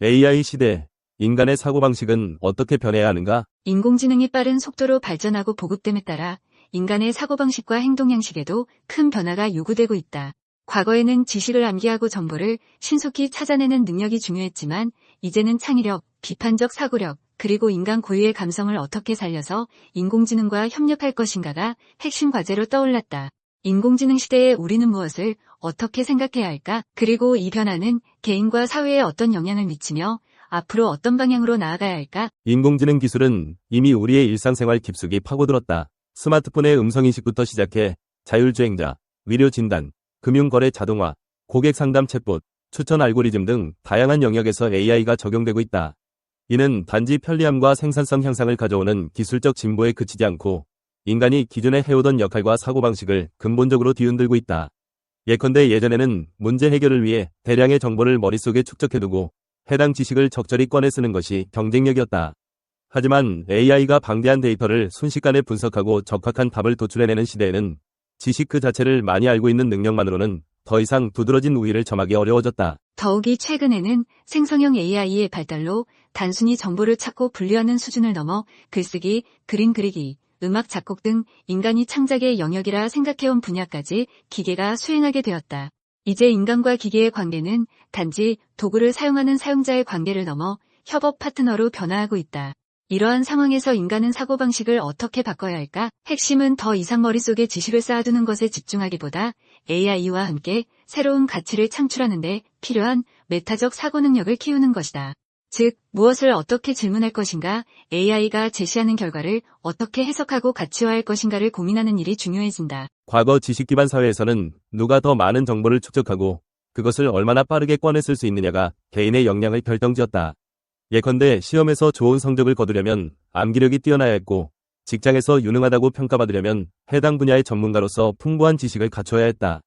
AI 시대, 인간의 사고방식은 어떻게 변해야 하는가? 인공지능이 빠른 속도로 발전하고 보급됨에 따라 인간의 사고방식과 행동 양식에도 큰 변화가 요구되고 있다. 과거에는 지식을 암기하고 정보를 신속히 찾아내는 능력이 중요했지만 이제는 창의력, 비판적 사고력, 그리고 인간 고유의 감성을 어떻게 살려서 인공지능과 협력할 것인가가 핵심 과제로 떠올랐다. 인공지능 시대에 우리는 무엇을 어떻게 생각해야 할까? 그리고 이 변화는 개인과 사회에 어떤 영향을 미치며 앞으로 어떤 방향으로 나아가야 할까? 인공지능 기술은 이미 우리의 일상생활 깊숙이 파고들었다. 스마트폰의 음성인식부터 시작해 자율주행자, 의료진단, 금융거래 자동화, 고객상담 챗봇, 추천 알고리즘 등 다양한 영역에서 AI가 적용되고 있다. 이는 단지 편리함과 생산성 향상을 가져오는 기술적 진보에 그치지 않고 인간이 기존에 해오던 역할과 사고방식을 근본적으로 뒤흔들고 있다. 예컨대 예전에는 문제 해결을 위해 대량의 정보를 머릿속에 축적해두고 해당 지식을 적절히 꺼내 쓰는 것이 경쟁력이었다. 하지만 AI가 방대한 데이터를 순식간에 분석하고 적합한 답을 도출해내는 시대에는 지식 그 자체를 많이 알고 있는 능력만으로는 더 이상 두드러진 우위를 점하기 어려워졌다. 더욱이 최근에는 생성형 AI의 발달로 단순히 정보를 찾고 분류하는 수준을 넘어 글쓰기, 그림 그리기, 음악 작곡 등 인간이 창작의 영역이라 생각해온 분야까지 기계가 수행하게 되었다. 이제 인간과 기계의 관계는 단지 도구를 사용하는 사용자의 관계를 넘어 협업 파트너로 변화하고 있다. 이러한 상황에서 인간은 사고방식을 어떻게 바꿔야 할까? 핵심은 더 이상 머릿속에 지식을 쌓아두는 것에 집중하기보다 AI와 함께 새로운 가치를 창출하는 데 필요한 메타적 사고 능력을 키우는 것이다. 즉, 무엇을 어떻게 질문할 것인가, AI가 제시하는 결과를 어떻게 해석하고 가치화할 것인가를 고민하는 일이 중요해진다. 과거 지식 기반 사회에서는 누가 더 많은 정보를 축적하고 그것을 얼마나 빠르게 꺼내 쓸 수 있느냐가 개인의 역량을 결정지었다. 예컨대 시험에서 좋은 성적을 거두려면 암기력이 뛰어나야 했고 직장에서 유능하다고 평가받으려면 해당 분야의 전문가로서 풍부한 지식을 갖춰야 했다.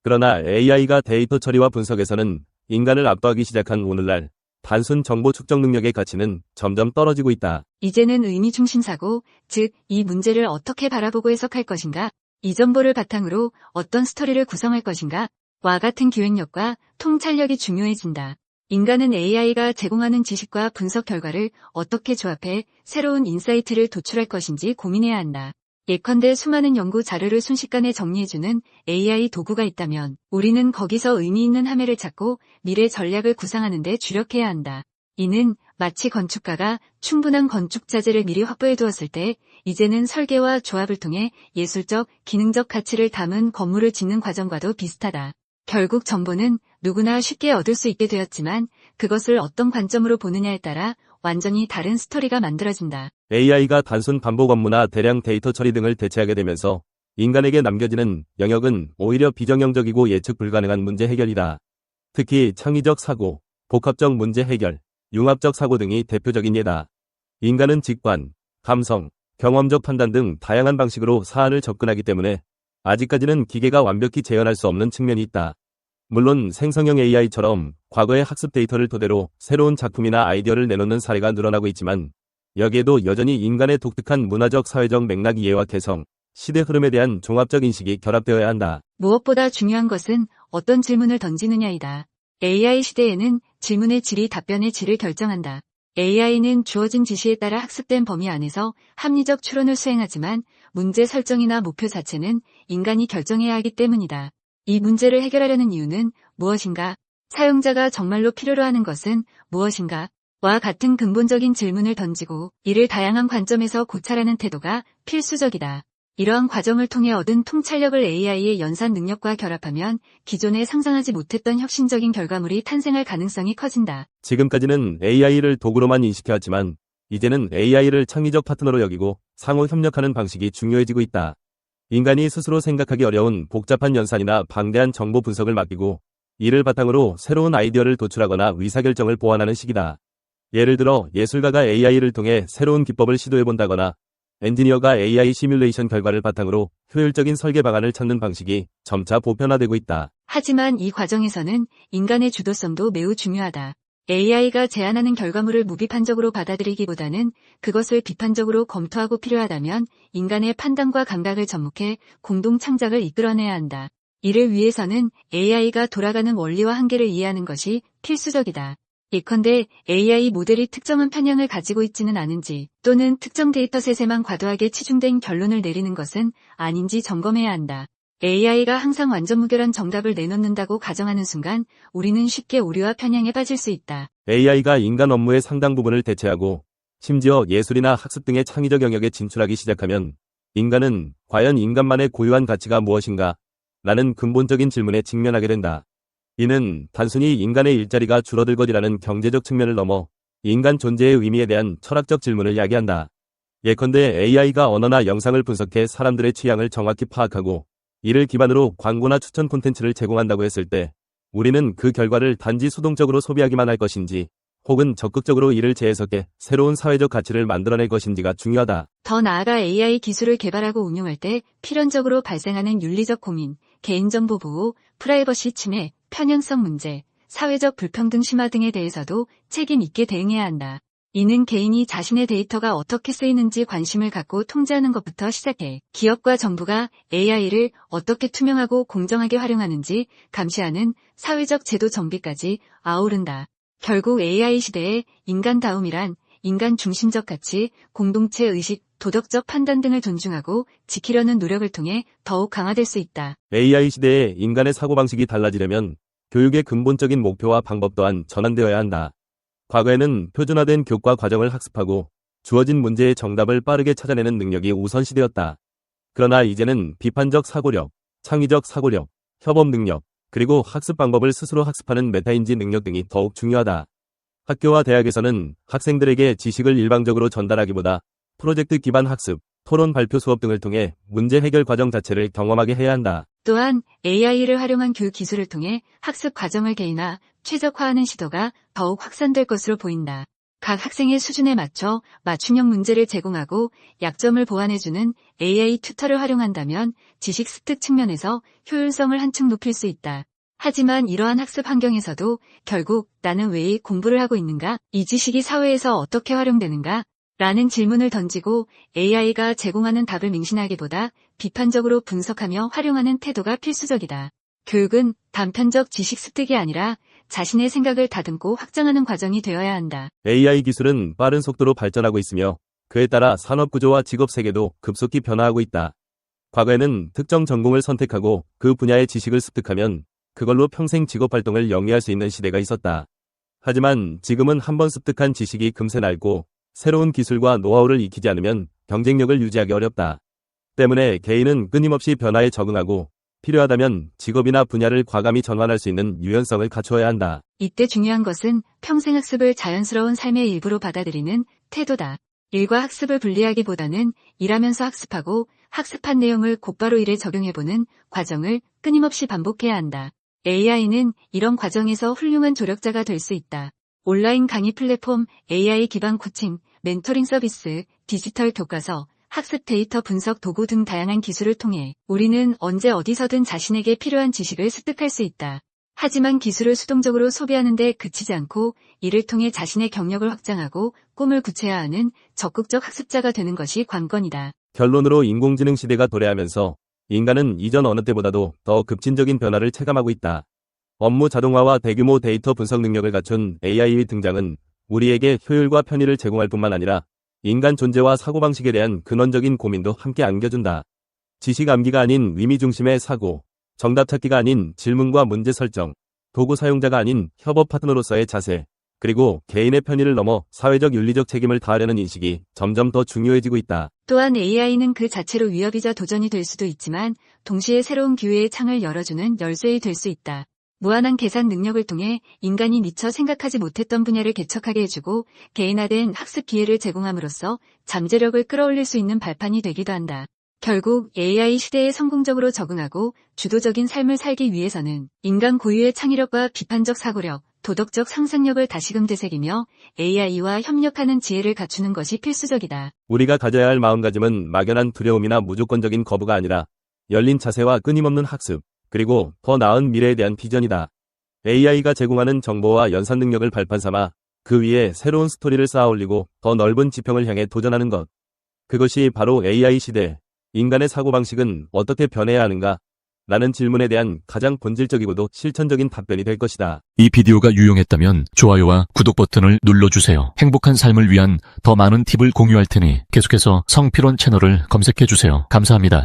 그러나 AI가 데이터 처리와 분석에서는 인간을 압도하기 시작한 오늘날 단순 정보 축적 능력의 가치는 점점 떨어지고 있다. 이제는 의미중심 사고, 즉, 이 문제를 어떻게 바라보고 해석할 것인가, 이 정보를 바탕으로 어떤 스토리를 구성할 것인가, 와 같은 기획력과 통찰력이 중요해진다. 인간은 AI가 제공하는 지식과 분석 결과를 어떻게 조합해 새로운 인사이트를 도출할 것인지 고민해야 한다. 예컨대 수많은 연구 자료를 순식간에 정리해주는 AI 도구가 있다면 우리는 거기서 의미 있는 하나를 찾고 미래 전략을 구상하는 데 주력해야 한다. 이는 마치 건축가가 충분한 건축 자재를 미리 확보해 두었을 때 이제는 설계와 조합을 통해 예술적, 기능적 가치를 담은 건물을 짓는 과정과도 비슷하다. 결국 정보는 누구나 쉽게 얻을 수 있게 되었지만 그것을 어떤 관점으로 보느냐에 따라 완전히 다른 스토리가 만들어진다. AI가 단순 반복 업무나 대량 데이터 처리 등을 대체하게 되면서 인간에게 남겨지는 영역은 오히려 비정형적이고 예측 불가능한 문제 해결이다. 특히 창의적 사고, 복합적 문제 해결, 융합적 사고 등이 대표적인 예다. 인간은 직관, 감성, 경험적 판단 등 다양한 방식으로 사안을 접근하기 때문에 아직까지는 기계가 완벽히 재현할 수 없는 측면이 있다. 물론 생성형 AI처럼 과거의 학습 데이터를 토대로 새로운 작품이나 아이디어를 내놓는 사례가 늘어나고 있지만 여기에도 여전히 인간의 독특한 문화적 사회적 맥락 이해와 개성, 시대 흐름에 대한 종합적 인식이 결합되어야 한다. 무엇보다 중요한 것은 어떤 질문을 던지느냐이다. AI 시대에는 질문의 질이 답변의 질을 결정한다. AI는 주어진 지시에 따라 학습된 범위 안에서 합리적 추론을 수행하지만 문제 설정이나 목표 자체는 인간이 결정해야 하기 때문이다. 이 문제를 해결하려는 이유는 무엇인가? 사용자가 정말로 필요로 하는 것은 무엇인가? 와 같은 근본적인 질문을 던지고 이를 다양한 관점에서 고찰하는 태도가 필수적이다. 이러한 과정을 통해 얻은 통찰력을 AI의 연산 능력과 결합하면 기존에 상상하지 못했던 혁신적인 결과물이 탄생할 가능성이 커진다. 지금까지는 AI를 도구로만 인식해왔지만 이제는 AI를 창의적 파트너로 여기고 상호 협력하는 방식이 중요해지고 있다. 인간이 스스로 생각하기 어려운 복잡한 연산이나 방대한 정보 분석을 맡기고 이를 바탕으로 새로운 아이디어를 도출하거나 의사결정을 보완하는 시기다. 예를 들어 예술가가 AI를 통해 새로운 기법을 시도해본다거나 엔지니어가 AI 시뮬레이션 결과를 바탕으로 효율적인 설계 방안을 찾는 방식이 점차 보편화되고 있다. 하지만 이 과정에서는 인간의 주도성도 매우 중요하다. AI가 제안하는 결과물을 무비판적으로 받아들이기보다는 그것을 비판적으로 검토하고 필요하다면 인간의 판단과 감각을 접목해 공동 창작을 이끌어내야 한다. 이를 위해서는 AI가 돌아가는 원리와 한계를 이해하는 것이 필수적이다. 예컨대 AI 모델이 특정한 편향을 가지고 있지는 않은지 또는 특정 데이터셋에만 과도하게 치중된 결론을 내리는 것은 아닌지 점검해야 한다. AI가 항상 완전 무결한 정답을 내놓는다고 가정하는 순간 우리는 쉽게 오류와 편향에 빠질 수 있다. AI가 인간 업무의 상당 부분을 대체하고 심지어 예술이나 학습 등의 창의적 영역에 진출하기 시작하면 인간은 과연 인간만의 고유한 가치가 무엇인가? 라는 근본적인 질문에 직면하게 된다. 이는 단순히 인간의 일자리가 줄어들 것이라는 경제적 측면을 넘어 인간 존재의 의미에 대한 철학적 질문을 야기한다. 예컨대 AI가 언어나 영상을 분석해 사람들의 취향을 정확히 파악하고 이를 기반으로 광고나 추천 콘텐츠를 제공한다고 했을 때 우리는 그 결과를 단지 수동적으로 소비하기만 할 것인지 혹은 적극적으로 이를 재해석해 새로운 사회적 가치를 만들어낼 것인지가 중요하다. 더 나아가 AI 기술을 개발하고 운용할 때 필연적으로 발생하는 윤리적 고민, 개인정보 보호, 프라이버시 침해, 편향성 문제, 사회적 불평등 심화 등에 대해서도 책임 있게 대응해야 한다. 이는 개인이 자신의 데이터가 어떻게 쓰이는지 관심을 갖고 통제하는 것부터 시작해 기업과 정부가 AI를 어떻게 투명하고 공정하게 활용하는지 감시하는 사회적 제도 정비까지 아우른다. 결국 AI 시대에 인간다움이란 인간 중심적 가치, 공동체 의식, 도덕적 판단 등을 존중하고 지키려는 노력을 통해 더욱 강화될 수 있다. AI 시대에 인간의 사고방식이 달라지려면 교육의 근본적인 목표와 방법 또한 전환되어야 한다. 과거에는 표준화된 교과 과정을 학습하고 주어진 문제의 정답을 빠르게 찾아내는 능력이 우선시되었다. 그러나 이제는 비판적 사고력, 창의적 사고력, 협업 능력, 그리고 학습 방법을 스스로 학습하는 메타인지 능력 등이 더욱 중요하다. 학교와 대학에서는 학생들에게 지식을 일방적으로 전달하기보다 프로젝트 기반 학습, 토론 발표 수업 등을 통해 문제 해결 과정 자체를 경험하게 해야 한다. 또한 AI를 활용한 교육 기술을 통해 학습 과정을 개인화, 최적화하는 시도가 더욱 확산될 것으로 보인다. 각 학생의 수준에 맞춰 맞춤형 문제를 제공하고 약점을 보완해주는 AI 튜터를 활용한다면 지식 습득 측면에서 효율성을 한층 높일 수 있다. 하지만 이러한 학습 환경에서도 결국 나는 왜 이 공부를 하고 있는가? 이 지식이 사회에서 어떻게 활용되는가? 라는 질문을 던지고 AI가 제공하는 답을 맹신하기보다 비판적으로 분석하며 활용하는 태도가 필수적이다. 교육은 단편적 지식 습득이 아니라 자신의 생각을 다듬고 확장하는 과정이 되어야 한다. AI 기술은 빠른 속도로 발전하고 있으며 그에 따라 산업 구조와 직업 세계도 급속히 변화하고 있다. 과거에는 특정 전공을 선택하고 그 분야의 지식을 습득하면 그걸로 평생 직업 활동을 영위할 수 있는 시대가 있었다. 하지만 지금은 한번 습득한 지식이 금세 낡고 새로운 기술과 노하우를 익히지 않으면 경쟁력을 유지하기 어렵다. 때문에 개인은 끊임없이 변화에 적응하고 필요하다면 직업이나 분야를 과감히 전환할 수 있는 유연성을 갖추어야 한다. 이때 중요한 것은 평생 학습을 자연스러운 삶의 일부로 받아들이는 태도다. 일과 학습을 분리하기보다는 일하면서 학습하고 학습한 내용을 곧바로 일에 적용해보는 과정을 끊임없이 반복해야 한다. AI는 이런 과정에서 훌륭한 조력자가 될 수 있다. 온라인 강의 플랫폼, AI 기반 코칭, 멘토링 서비스, 디지털 교과서, 학습 데이터 분석 도구 등 다양한 기술을 통해 우리는 언제 어디서든 자신에게 필요한 지식을 습득할 수 있다. 하지만 기술을 수동적으로 소비하는 데 그치지 않고 이를 통해 자신의 경력을 확장하고 꿈을 구체화하는 적극적 학습자가 되는 것이 관건이다. 결론으로 인공지능 시대가 도래하면서 인간은 이전 어느 때보다도 더 급진적인 변화를 체감하고 있다. 업무 자동화와 대규모 데이터 분석 능력을 갖춘 AI의 등장은 우리에게 효율과 편의를 제공할 뿐만 아니라 인간 존재와 사고방식에 대한 근원적인 고민도 함께 안겨준다. 지식 암기가 아닌 의미 중심의 사고, 정답 찾기가 아닌 질문과 문제 설정, 도구 사용자가 아닌 협업 파트너로서의 자세, 그리고 개인의 편의를 넘어 사회적 윤리적 책임을 다하려는 인식이 점점 더 중요해지고 있다. 또한 AI는 그 자체로 위협이자 도전이 될 수도 있지만 동시에 새로운 기회의 창을 열어주는 열쇠이 될 수 있다. 무한한 계산 능력을 통해 인간이 미처 생각하지 못했던 분야를 개척하게 해주고 개인화된 학습 기회를 제공함으로써 잠재력을 끌어올릴 수 있는 발판이 되기도 한다. 결국 AI 시대에 성공적으로 적응하고 주도적인 삶을 살기 위해서는 인간 고유의 창의력과 비판적 사고력, 도덕적 상상력을 다시금 되새기며 AI와 협력하는 지혜를 갖추는 것이 필수적이다. 우리가 가져야 할 마음가짐은 막연한 두려움이나 무조건적인 거부가 아니라 열린 자세와 끊임없는 학습, 그리고 더 나은 미래에 대한 비전이다. AI가 제공하는 정보와 연산 능력을 발판 삼아 그 위에 새로운 스토리를 쌓아 올리고 더 넓은 지평을 향해 도전하는 것. 그것이 바로 AI 시대, 인간의 사고방식은 어떻게 변해야 하는가? 라는 질문에 대한 가장 본질적이고도 실천적인 답변이 될 것이다. 이 비디오가 유용했다면 좋아요와 구독 버튼을 눌러주세요. 행복한 삶을 위한 더 많은 팁을 공유할 테니 계속해서 성필원 채널을 검색해주세요. 감사합니다.